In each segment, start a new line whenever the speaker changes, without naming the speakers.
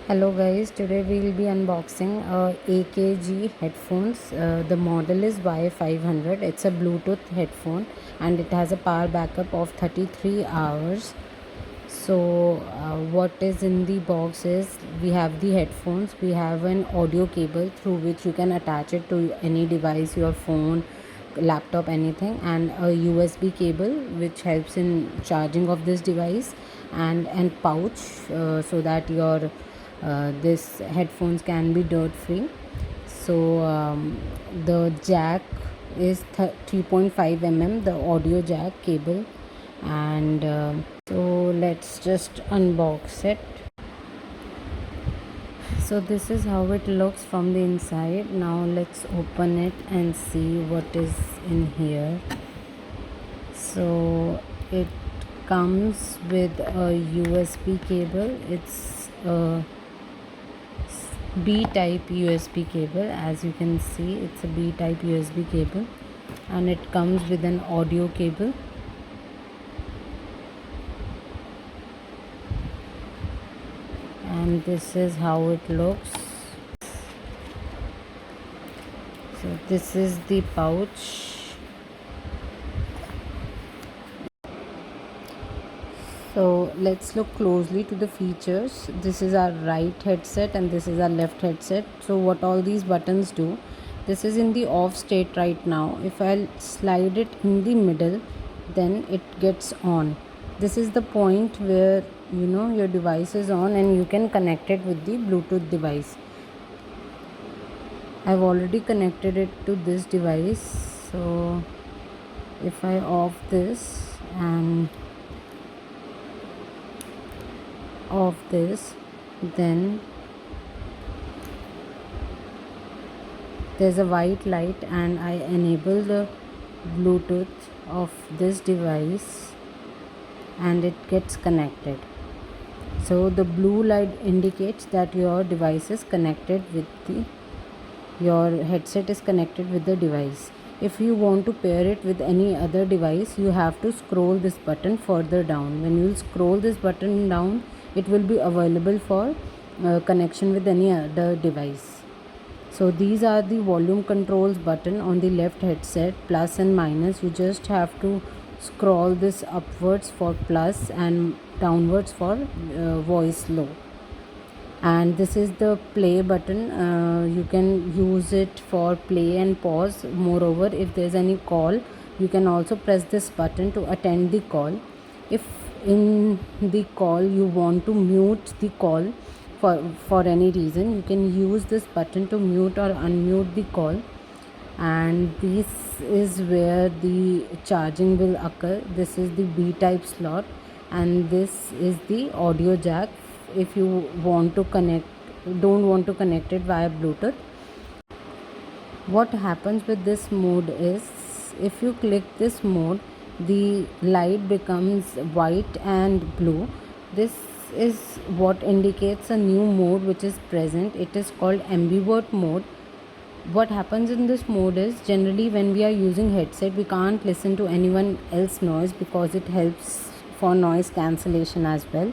Hello guys, today we will be unboxing AKG headphones. The model is Y500. It's a Bluetooth headphone and it has a power backup of 33 hours. So what is in the box is we have the headphones, we have an audio cable through which you can attach it to any device, your phone, laptop, anything, and a USB cable which helps in charging of this device, and pouch so that your this headphones can be dirt free. So the jack is 3.5 mm, the audio jack cable, and so let's just unbox it. So this is how it looks from the inside. Now let's open it and see what is in here. So it comes with a USB cable. It's a B type USB cable. As you can see, it's a B type USB cable, and it comes with an audio cable. And this is how it looks. So this is the pouch. So let's look closely to the features. This is our right headset and this is our left headset. So what all these buttons do, this is in the off state right now. If I slide it in the middle, then it gets on. This is the point where your device is on and you can connect it with the Bluetooth device. I've already connected it to this device. So if I off this and of this, then there's a white light and I enable the Bluetooth of this device and it gets connected. So the blue light indicates that your device is connected with your headset is connected with the device. If you want to pair it with any other device, you have to scroll this button further down. When you scroll this button down, it will be available for connection with any other device. So these are the volume controls button on the left headset, plus and minus. You just have to scroll this upwards for plus and downwards for voice low. And this is the play button. You can use it for play and pause. Moreover, if there's any call, you can also press this button to attend the call. If in the call you want to mute the call for any reason, you can use this button to mute or unmute the call. And this is where the charging will occur. This is the B type slot and this is the audio jack if you don't want to connect it via Bluetooth. What happens with this mode is, if you click this mode, the light becomes white and blue. This is what indicates a new mode which is present. It is called ambivert mode. What happens in this mode is, generally when we are using headset, we can't listen to anyone else noise because it helps for noise cancellation as well.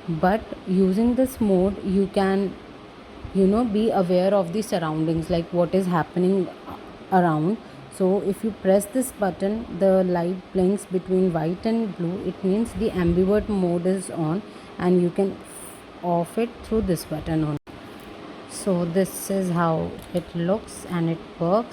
But using this mode, you can be aware of the surroundings, like what is happening around. So if you press this button, the light blinks between white and blue. It means the ambivert mode is on, and you can off it through this button on. So this is how it looks and it works.